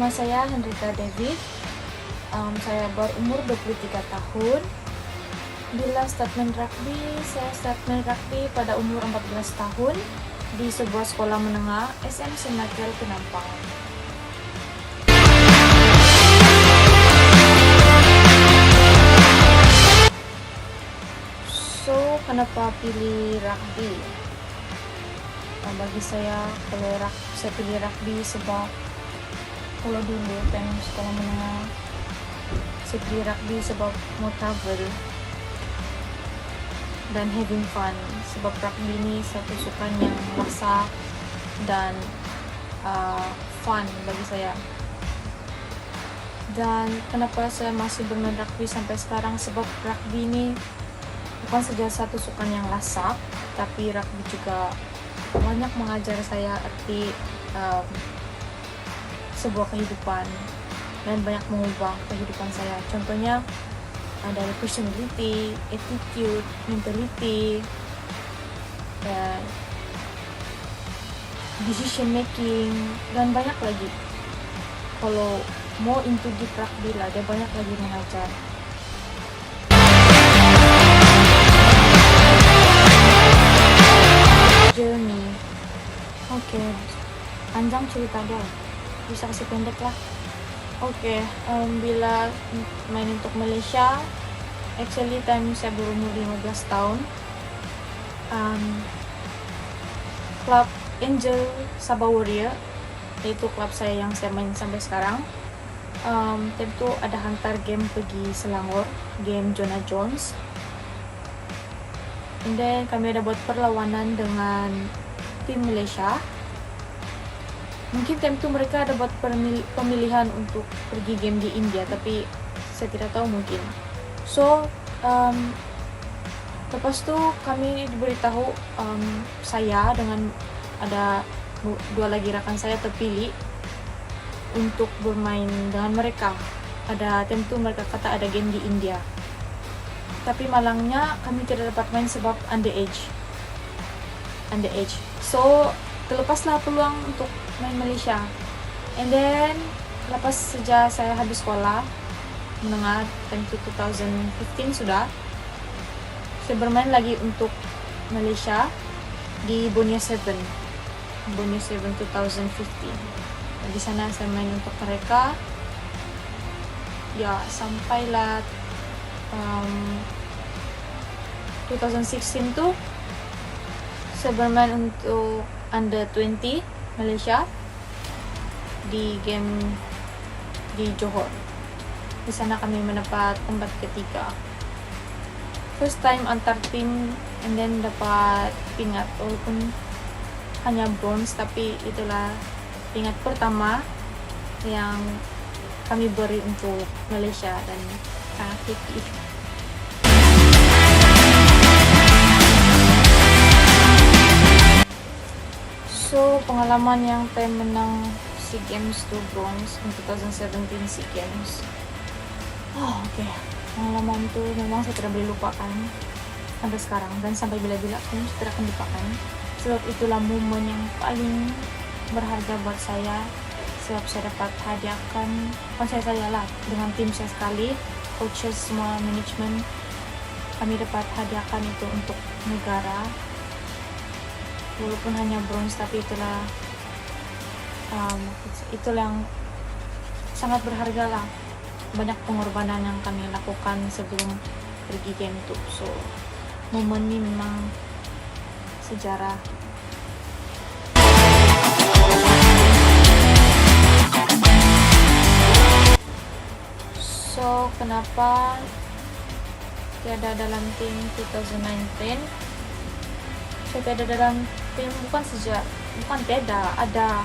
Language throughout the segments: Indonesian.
Nama saya Hendrita David. Saya berumur 23 tahun. Bila saya start main rugby pada umur 14 tahun di sebuah sekolah menengah SM Senakel Penampang. So, kenapa pilih rugby? Bagi saya, saya pilih rugby sebab kalau dulu time sekolah menengah, saya pilih rugby sebab mau travel dan having fun. Sebab rugby ini satu sukan yang lasak dan fun bagi saya. Dan kenapa saya masih bermain rugby sampai sekarang? Sebab rugby ini bukan saja satu sukan yang lasak, tapi rugby juga banyak mengajar saya arti sebuah kehidupan dan banyak mengubah kehidupan saya. Contohnya dari personality, attitude, mentality, dan decision making, dan banyak lagi. Kalau mau into deep rugby lah, dia banyak lagi mengajar. Journey. Oke, panjang cerita dia. Bisa kasih pendek lah. Oke, bila main untuk Malaysia, actually time saya berumur 15 tahun. Klub Angel Sabah Warrior, yaitu klub saya yang saya main sampai sekarang. Time itu ada hantar game pergi Selangor, game Jonah Jones. And then kami ada buat perlawanan dengan tim Malaysia. Mungkin time itu mereka ada buat pemilihan untuk pergi game di India, tapi saya tidak tahu mungkin. So, lepas itu kami diberitahu saya dengan ada dua lagi rekan saya terpilih untuk bermain dengan mereka. Ada time itu mereka kata ada game di India. Tapi malangnya kami tidak dapat main sebab underage. So, terlepaslah peluang untuk main Malaysia. And then lepas sejak saya habis sekolah menengah time 2015 sudah, saya bermain lagi untuk Malaysia di Borneo 7 2015. Di sana saya main untuk mereka. Ya, sampailah 2016 tuh saya bermain untuk under 20 Malaysia di game di Johor. Di sana kami mendapat tempat ketiga. First time antar tim, and then dapat pingat walaupun hanya bronze, tapi itulah pingat pertama yang kami beri untuk Malaysia dan sangat happy. So, pengalaman yang time menang SEA Games to bronze in 2017 SEA Games. Oke. Pengalaman itu memang saya tidak boleh lupakan sampai sekarang dan sampai bila-bila pun saya tidak akan lupakan. Sebab itulah momen yang paling berharga buat saya. Sebab saya dapat hadiahkan, bukan saya lah, dengan tim saya sekali, coaches, semua manajemen, kami dapat hadiahkan itu untuk negara. Walaupun hanya bronze, tapi itulah yang sangat berharga lah. Banyak pengorbanan yang kami lakukan sebelum pergi game itu. So, momen ini memang sejarah. So, kenapa tiada dalam tim 2019? Saya tiada dalam tim bukan tiada, ada.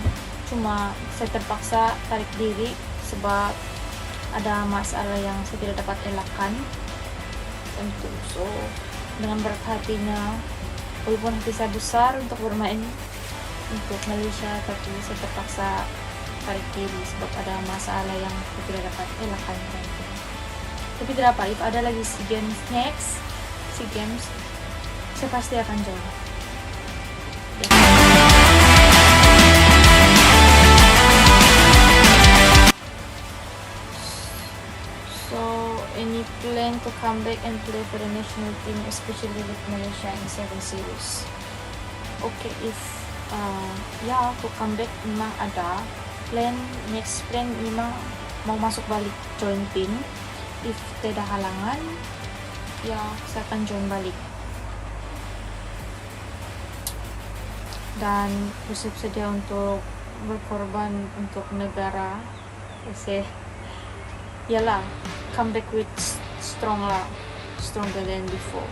Cuma saya terpaksa tarik diri sebab ada masalah yang saya tidak dapat elakkan. Tentu. So, dengan berat hatinya, walaupun hati saya besar untuk bermain untuk Malaysia, tapi saya terpaksa tarik diri sebab ada masalah yang saya tidak dapat elakkan. Tapi tidak apa, if ada lagi SEA Games next, SEA Games, saya pasti akan join. come back and play for the national team, especially with Malaysia in 7 series. Okay, if ya aku comeback memang ada next plan memang mau masuk balik join tim. If tidak halangan, ya saya akan join balik dan bersedia untuk berkorban untuk negara. Yalah, come back with stronger than before.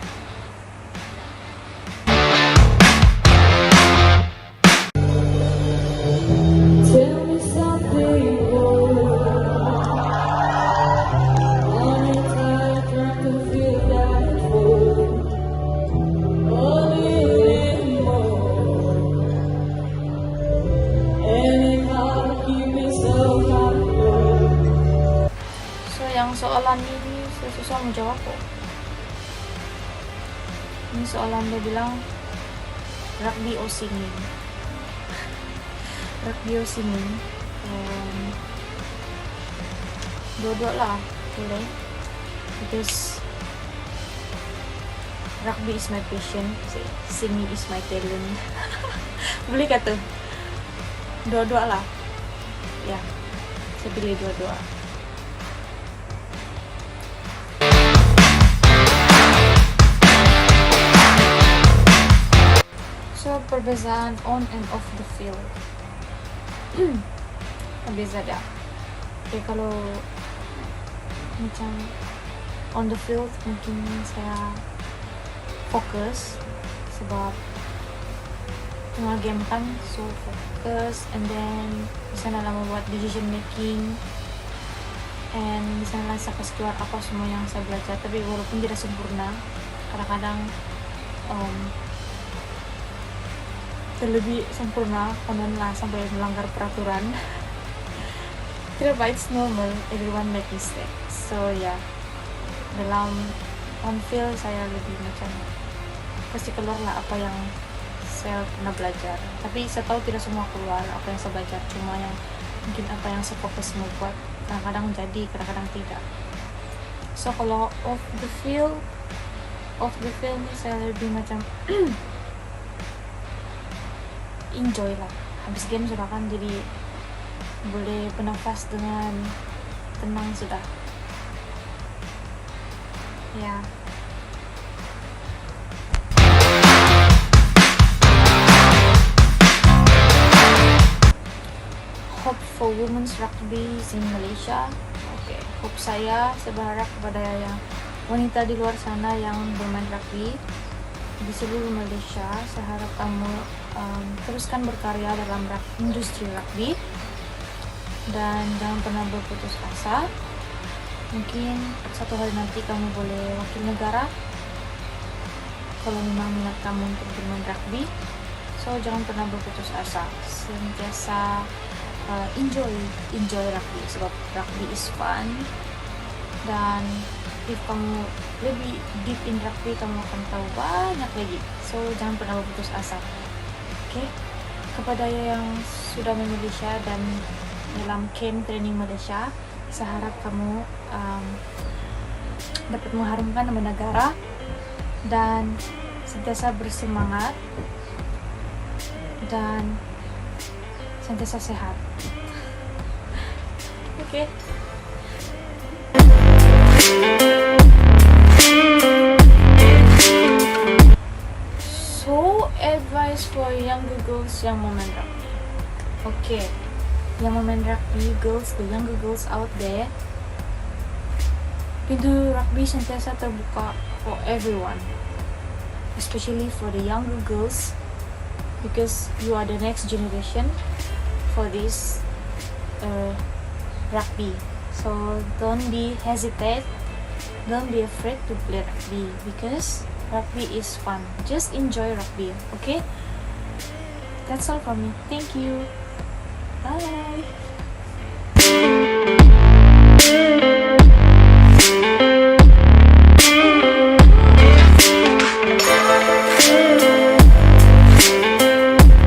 Yang soalan ini saya susah menjawab kok. Ini soalan dia bilang rugby or singing. Rugby or singing, dua-dua lah boleh, because rugby is my passion, singing is my talent. Boleh kata dua-dua lah ya, saya pilih dua-dua. So, perbezaan on and off the field. Beza dah. Okay, kalau macam on the field mungkin saya fokus sebab tengah game kan, so fokus, and then di sana lah membuat decision making, and di sana lah saya kasih keluar apa semua yang saya belajar. Tapi walaupun tidak sempurna, kadang-kadang terlebih sempurna, konon lah sampai melanggar peraturan. Tidak, it's normal, everyone make mistakes. So yeah, dalam on field saya lebih macam pasti keluar lah apa yang saya pernah belajar. Tapi saya tahu tidak semua keluar apa yang saya belajar, cuma yang mungkin apa yang saya fokus membuat kadang-kadang jadi, kadang-kadang tidak. So kalau off the field ni saya lebih macam enjoy lah. Habis game sudah kan, jadi boleh bernafas dengan tenang sudah. Ya. Hope for women's rugby in Malaysia. Okay. Hope saya berharap kepada yang wanita di luar sana yang bermain rugby di seluruh Malaysia. Saya harap kamu teruskan berkarya dalam industri rugby dan jangan pernah berputus asa. Mungkin satu hari nanti kamu boleh wakil negara kalau memang minat kamu untuk bermain rugby. So jangan pernah berputus asa, sentiasa enjoy rugby sebab rugby is fun, dan if kamu lebih deep in rugby kamu akan tahu banyak lagi. So jangan pernah berputus asa. Okay, kepada yang sudah di Malaysia dan dalam camp training Malaysia, saya harap kamu dapat mengharumkan nama negara dan sentiasa bersemangat dan sentiasa sehat. Okay. So, advice for younger girls yang mau main rugby. Okay, yang mau main rugby, girls, the younger girls out there, pintu rugby sentiasa terbuka for everyone, especially for the younger girls, because you are the next generation for this rugby. So don't be hesitate, don't be afraid to play rugby, because rugby is fun. Just enjoy rugby, okay? That's all from me. Thank you. Bye.